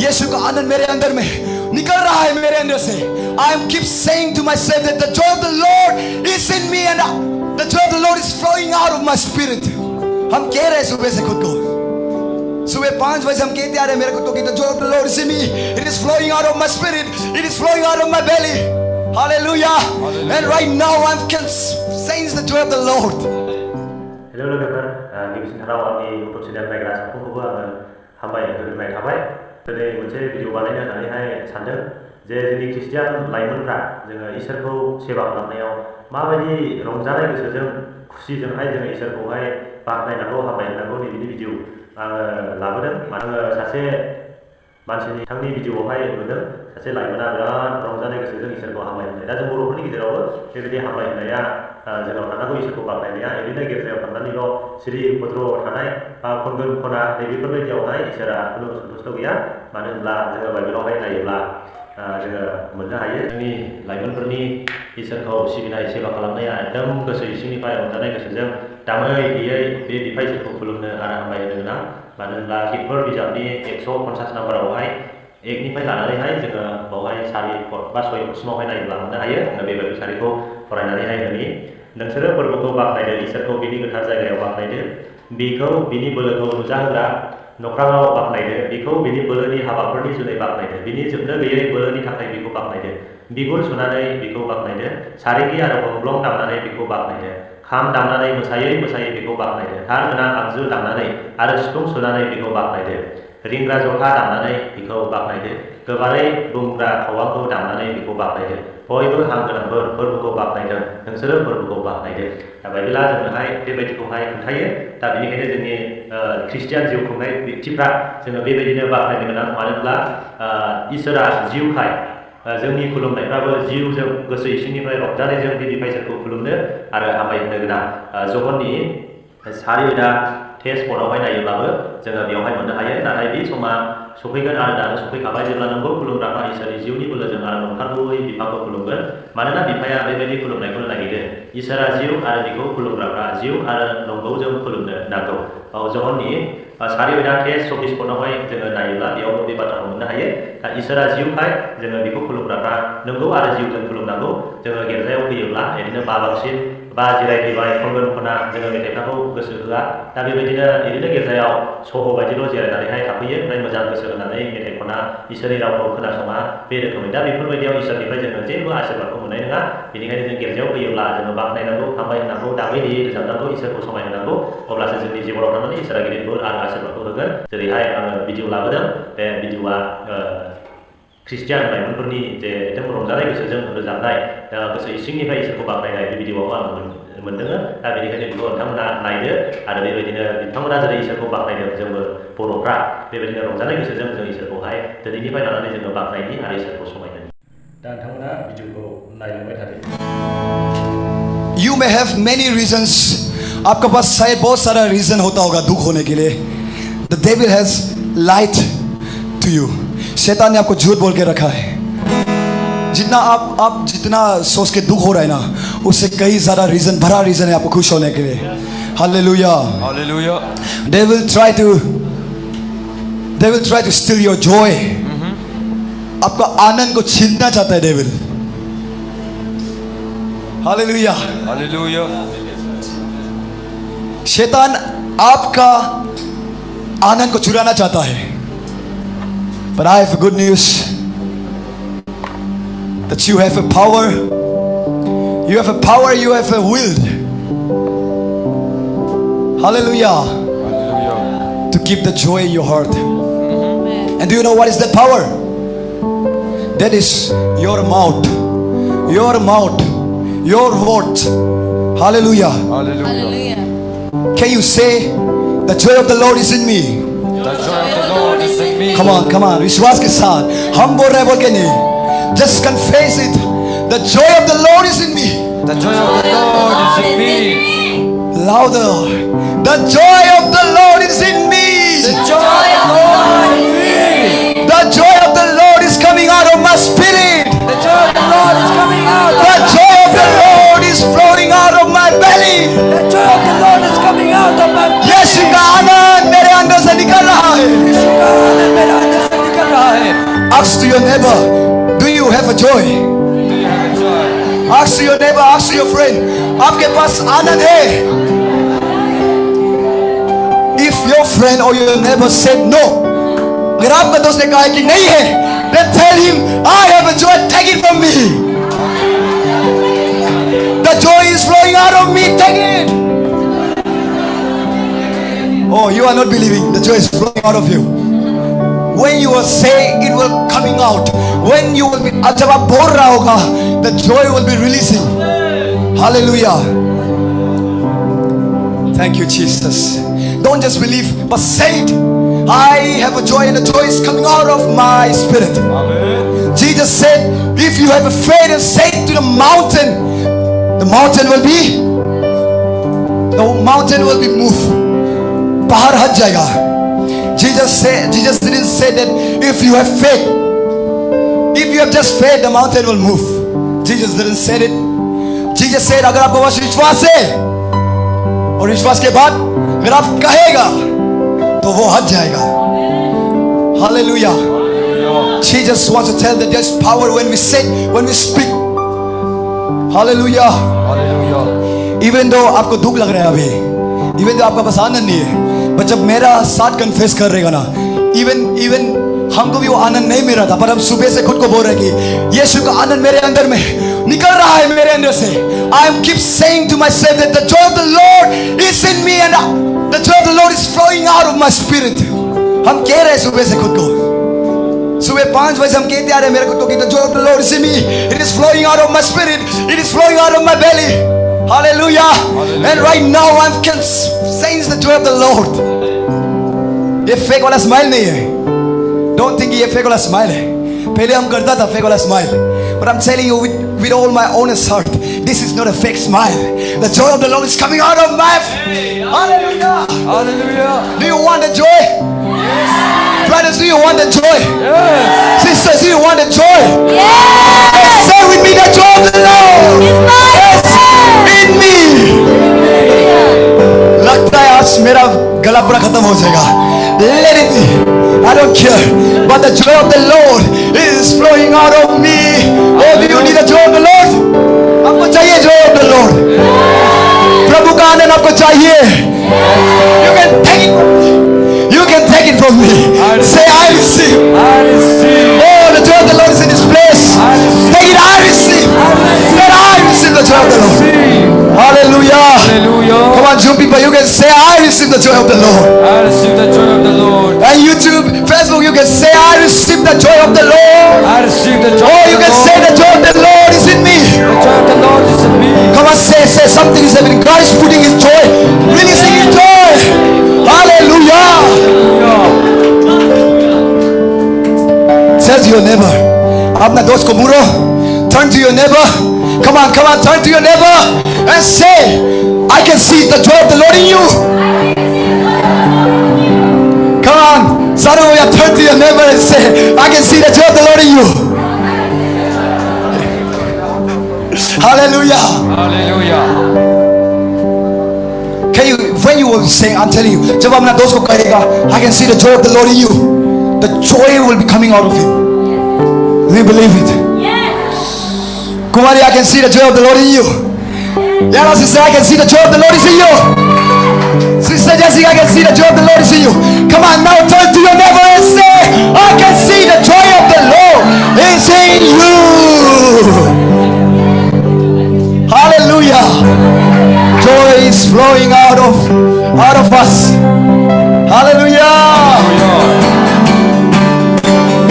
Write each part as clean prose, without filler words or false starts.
यीशु का आनंद मेरे अंदर में निकल रहा है मेरे अंदर से. I am keep saying to myself that the joy of the Lord is in me and the joy of the Lord is flowing out of my spirit. हम कह रहे हैं सुबह से खुद को, सुबह 5 बजे हम कहते आ रहे हैं मेरे खुद को कि the joy of the Lord is in me. It is flowing out of my spirit. It is flowing out of my belly. Hallelujah. And right now I'm saying the joy of the Lord. Hello लोगोफोर, गिबिसिन थाराव आंनि YouTube channel Niagara साफ्रोमखौबो आङो हामबाय होग्रोनाय थाबाय. दिनै मोनसे भिडिअ बानायनो होननानैहाय सानदों जे जोंनि ख्रिस्टियान लाइमोनफ्रा जोङो इसोरखौ सेवा खालामनायाव माबायदि रंजानाय गोसोजों खुसिजोंहाय जोङो इसोरखौहाय बाख्नायनांगौ हामबाय होनांगौ नैबेनि भिडिअ आङो लाबोदों. आङो सासे मानसिनि बिथांनि भिडिअआवहाय नुदों सासे लाइमोना बिराद रंजानाय गोसोजों इसोरखौ हामबाय होनाय. दा जों बर'फोरनि गेजेरावबो बेबायदि हामबाय होनाया जोंनाव थानांगौ. इसोरखौ बाख्नायनाया ओरैनो गेजेराव थांनानैल' सिरि भद्र थानाय बा खनगोन खना नैबेफोरबायदियावहाय इसोरा खुनु सन्थुष्ट गैया. मानो होनब्ला जोङो बाइबेलावहाय नायोब्ला जोङो मोननो हायो जोंनि लाइमोनफोरनि इसोरखौ सिबिनाय सेवा खालामनाया एकदम गोसो इसिंनिफ्राय रंजानाय गोसोजों दामै देयै बे बिफा इसोरखौ खुलुमनो आरो हामबाय होनो गोनां. मानो होनब्ला हितफोर बिजाबनि 150 नाम्बारावहाय 1 निफ्राय लानानैहाय जोङो बावहाय 4 बा 6 सिमावहाय नायोब्ला मोननो हायो. बेबायदि सारिखौ फरायनानैहाय होनि. नोंसोरो फोरबोखौ बाख्नायदो, इसोरखौ बिनि गोथार जायगायाव बाख्नायदो, बिखौ बिनि बोलोखौ नुजाहोग्रा नख्राङाव बाख्नायदो, बिखौ बिनि बोलोनि हाबाफोरनि जुनै बाख्नायदो, बिनि जोबनो गैयै बोलोनि थाखाय बिखौ बाख्नायदो, बिगुर सुनानै बिखौ बाख्नायदो, सारिगि आरो गंग्लं दामनानै बिखौ बाख्नायदो, खाम दामनानै मोसायै मोसायै बिखौ बाख्नायदो, थार गोनां आगजु दामनानै आरो सिफुं सुनानै बिखौ बाख्नायदो, रिंग्रा जथा दामनानै बिखौ बाख्नायदो, गोबारै बुंग्रा खावांखौ दामनानै बिखौ बाख्नायदो. बयबो हां गोनांफोर फोरबोखौ बाख्नायदों, नोंसोरो फोरबोखौ बाख्नायदो. दा बाइबेला जोंनोहाय बेबायदिखौहाय खोन्थायो. दा बेनिखायनो जोंनि ख्रिस्टियान जिउ खुंनाय व्यक्तिफ्रा जोङो बेबायदिनो बाख्नायनो गोनां. मानो होनब्ला इसोरा जिउखाय जोंनि खुलुमनायफ्राबो जिउजों गोसो इसिंनिफ्राय रंजानायजों बे बिफा इसोरखौ खुलुमनो आरो हामबाय होनो गोनां. जहननि 4 टेक्सटआवहाय नायोब्लाबो जोङो बेवहाय मोननो हायो. नाथाय बे समा सफैगोन आरो दानो सफैखाबाय जेब्ला नंगौ खुलुमग्राफ्रा इसोरनि जिउनि बोलोजों आरो नंथारगौयै बिफाखौ खुलुमगोन. मानोना बिफाया बेबायदि खुलुमनायखौनो नागिरदों. इसोरा जिउ आरो बिखौ खुलुमग्राफ्रा जिउ आरो नंगौजों खुलुमनो नांगौ. जहननि 4 टेक्स्ट 24 पदआवहाय जोङो नायोब्ला बेयावबो बे बाथ्राखौ मोननो हायो. दा इसोरा जिउखाय जोङो बिखौ खुलुमग्राफ्रा नंगौ आरो जिउजों खुलुमनांगौ. जोङो गिर्जायाव फैयोब्ला ओरैनो बांसिन बा जिरायफैबाय खनगोन खना जोङो मेथाइफोरखौ गोसो होआ. दा बेबायदिनो ओरैनो गिर्जायाव सह' बायदिल' जिरायनानैहाय थाफैयो, ओमफ्राय मोजां गोसो होनानै मेथाइ खना इसोरनि रावखौ खोनासङा बे रोखोमै. दा बेफोरबायदियाव इसोरनिफ्राय जोङो जेबो आशीर्बादखौ मोननाय नङा. बेनिखायनो जों गिर्जायाव फैयोब्ला जोङो बाख्नायनांगौ, हामबाय होनांगौ, दामै देयै रोजाबनांगौ, इसोरखौ समायहोनांगौ. अब्लासो जोंनि जिउआव थानानै इसोरा गिदिर बोर आरो आशीर्बादखौ होगोन. जेरैहाय आङो भिडिअ लाबोदों. बे भिडिअआ ख्रिस्टियान लाइमोनफोरनि जे एकदम रंजानाय गोसोजों रोजाबनाय गोसो इसिंनिफ्राय इसोरखौ बाख्नायनाय बे भिडिअआव आं मोनदों. दा बेनिखायनो बेखौ नोंथांमोना नायदो आरो बेबायदिनो बिथांमोना जेरै इसोरखौ बाख्नायदों जोंबो बर'फ्रा बेबायदिनो रंजानाय गोसोजों जों इसोरखौहाय दिनैनिफ्राय लानानै जोङो बाख्नायनि आरो इसोरखौ समायहोनि. दा नोंथांमोना भिडिअखौ नायलांबाय थादो. You may have many reasons. आपके पास शायद बहुत सारा रीजन होता होगा दुख होने के लिए. The devil has lied to you. शैतान ने आपको झूठ बोल के रखा है. जितना आप जितना सोच के दुख हो रहा है ना, उससे कई ज्यादा रीजन, बड़ा रीजन है आपको खुश होने के लिए. Hallelujah, hallelujah. They will try to steal your joy. आपका आनंद को छीनना चाहता है डेविल. Hallelujah, hallelujah. शैतान आपका आनंद को चुराना चाहता है. But I have a good news that you have a power, you have a power, you have a will. Hallelujah. Hallelujah. To keep the joy in your heart. And do you know what is that power? That is your mouth, your mouth, your word. Hallelujah. Hallelujah. Can you say the joy of the Lord is in me? The joy of the Lord is in me. Come on, come on. विश्वास के साथ हम बोल रहे हैं, बोल के नहीं. Just confess it. The joy of the Lord is in me. The joy of the Lord is in me. Louder. The joy of the Lord is in me. The joy of the Lord is in me. The joy of the Lord is coming out of my spirit. The joy of the Lord is coming out. The joy of the Lord is flowing out of my belly. The joy of the Lord is coming out of my belly. यीशु का आनंद मेरे अंदर से निकल रहा है. यीशु का आनंद मेरे अंदर से निकल रहा है. Ask to your neighbor, do you have a joy? Ask to your neighbor, ask to your friend, आपके पास आनंद है? If your friend or your neighbor said no, अगर आपका दोस्त ने कहा है कि नहीं है, then tell him, I have a joy, take it from me. The joy is flowing out of me, take it. Oh, you are not believing. The joy is flowing out of you. When you will say, it will coming out. When you will be, जब आप बोल रहा होगा, the joy will be releasing. Hallelujah. Thank you, Jesus. Don't just believe, but say it. I have a joy, and the joy is coming out of my spirit. Amen. Jesus said, if you have a faith and say it to the mountain will be moved. पहाड़ हट जाएगा. Jesus didn't say that if you have faith, if you have just faith, the mountain will move. Jesus didn't say it. Jesus said, अगर आपको बस विश्वास है और विश्वास के बाद अगर आप कहेगा तो वो हट जाएगा. Hallelujah. Jesus wants to tell that there's power when we say, when we speak. Hallelujah. Even though आपको दुख लग रहा है अभी, even though आपका पास आनंद नहीं है, पर जब मेरा साथ कन्फेस कर रहेगा ना, even हमको भी वो आनंद नहीं मिल रहा था, पर हम सुबह से खुद को बोल रहे कि यीशु का आनंद मेरे अंदर में निकल रहा है, मेरे अंदर से. I keep saying to myself that the joy of the Lord is in me and the joy of the Lord is flowing out of my spirit. हम कह रहे हैं सुबह से खुद को, सुबह 5 बजे हम कहते आ रहे हैं मेरे खुद को कि the joy of the Lord is in me, it is flowing out of my spirit, it is flowing out of my belly. Hallelujah. And right now I'm saying the joy of the Lord. ये fake वाला smile नहीं है. Don't think ये fake वाला smile है. पहले हम करता था फेक वाला smile, but I'm telling you with all my honest heart, this is not a fake smile. The joy of the Lord is coming out of my. Hallelujah. Hallelujah. Do you want the joy? Yes. Brothers, do you want the joy? Yes. Sisters, do you want the joy? Yes. Say with me, the joy of the Lord is in me. लगता है आज मेरा गला पूरा खत्म हो जाएगा. Let it be. I don't care. But the joy of the Lord is flowing out of me. Oh, do you need the joy of the Lord? आपको चाहिए joy of the Lord. प्रभु का आनंद आपको चाहिए. You can take it. You can take it from me. Say I receive. I receive. Oh, the joy of the Lord is in this place. Take it. I receive. Say I receive the joy of the Lord. Hallelujah. Hallelujah. Come on, Jew people, you can say I receive the joy of the Lord. I receive the joy of the Lord. And YouTube, Facebook, you can say I receive the joy of the Lord. I receive the joy. Oh, you can say the joy of the Lord is in me. The joy of the Lord is in me. Come on, say something is happening. God is putting His joy, releasing His joy. Hallelujah. Tell your neighbor, अपना दोस्त को मुड़ो. Turn to your neighbor. Come on, turn to your neighbor and say, I can see the joy of the Lord in you. Come on, suddenly turn to your neighbor and say, I can see the joy of the Lord in you. Hallelujah. Hallelujah. Can you, when you will say, I'm telling you, जब अपना दोस्त को कहेगा, I can see the joy of the Lord in you, the joy will be coming out of him. Do you believe it? Kumari, I can see the joy of the Lord in you. Yana sister, I can see the joy of the Lord is in you. Sister Jessica, I can see the joy of the Lord is in you. Come on, now turn to your neighbor and say, I can see the joy of the Lord is in you. Hallelujah. Joy is flowing out of us. Hallelujah.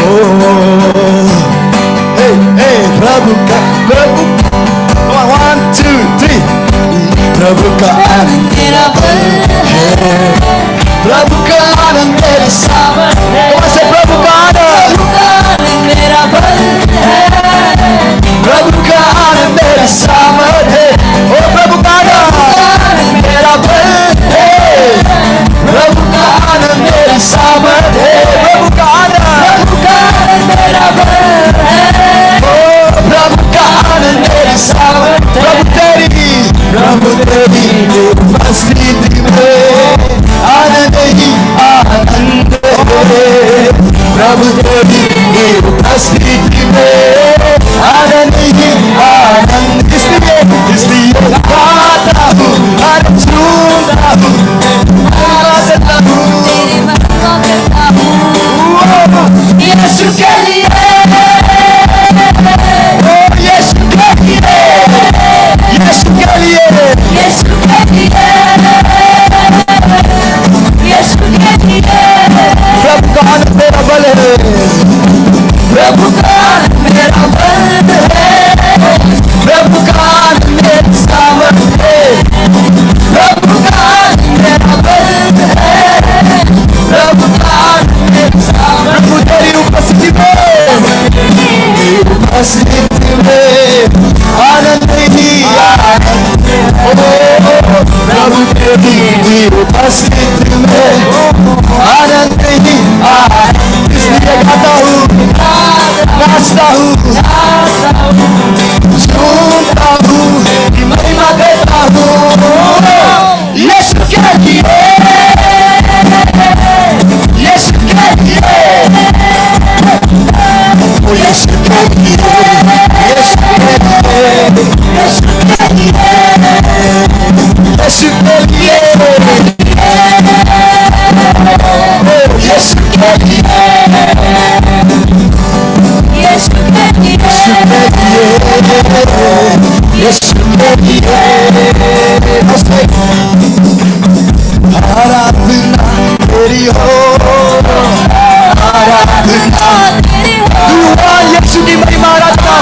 Oh. Hey, Prabhu ka, come on, 1, 2, 3. Prabhu ka आनंद तेरा बल है, प्रभु का आनंद मेरे सावन है. Come on, say Prabhu ka आनंद. उपस्थिति में आनंद ही आनंद, इसलिए गाता हूँ और झूमता हूँ, गाता हूँ यीशु के लिए, ओ यीशु के लिए, यीशु के लिए, यीशु के लिए, यीशु के लिए। प्रभु का मेरा बल है, प्रभु का मेरा बल है, प्रभु का मेरा सामर्थ है, प्रभु का मेरा बल है, प्रभु का मेरा सामर्थ। प्रभु तेरी उपस्थिति में आनंद ही आनंद, ओ प्रभु तेरी उपस्थिति में आनंद ही आनंद, इसलिए गाता हूँ, नाचता हूँ, झूमता हूँ, महिमा देता हूँ यीशु के लिए, यीशु के लिए, ओ यीशु के लिए, यीशु के लिए, यीशु के लिए, यीशु के लिए, ओ यीशु के लिए, यीशु के लिए, यीशु के लिए। आराधना तेरी हो, आराधना तेरी हो, यीशु की महिमा आराधना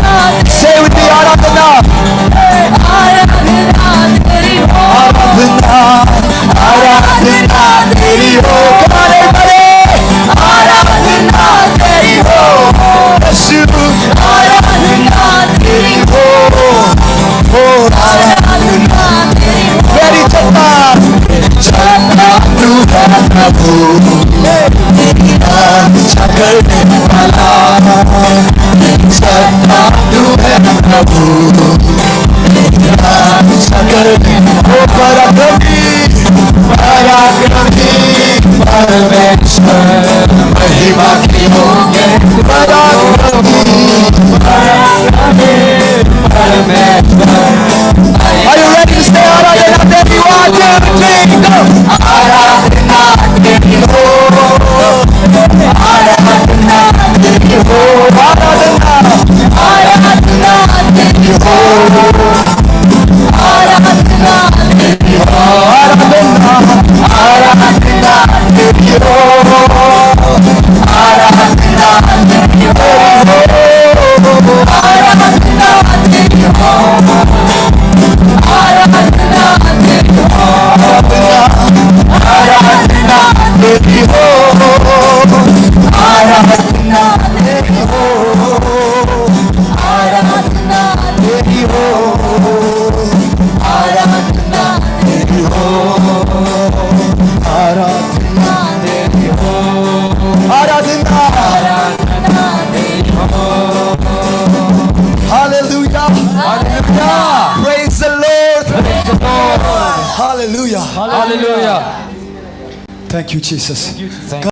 हो, सेवती आराधना, आराधना तेरी हो, आराधना, आराधना तेरी हो, तुम्हारे बड़े आराधना तेरी हो यीशु, आराधना तेरी हो, ओ आराधना तेरी हो। मेरी चलता तू है प्रभु, तेरी रक्षा करने वाला, चलता तू है प्रभु, तेरी रक्षा करने वाला, पराक्रमी, पराक्रमी परमेश्वर, महिमा की होंगे पराक्रमी, पराक्रमी परमेश्वर। Are you ready to stay आराधना तेरी हो? 1, 2, 3, go! आराधना तेरी हो, आराधना तेरी हो, आराधना, आराधना तेरी हो, आराधना तेरी हो, आराधना, आराधना तेरी हो, आराधना तेरी हो, आराधना तेरी हो, आराधना तेरी हो, आराधना तेरी हो, आराधना तेरी हो, आराधना तेरी हो, आराधना तेरी हो, आराधना तेरी हो, आराधना, आराधना तेरी हो। Hallelujah, hallelujah, praise the Lord, praise the Lord, hallelujah, Hallelujah. thank you Jesus.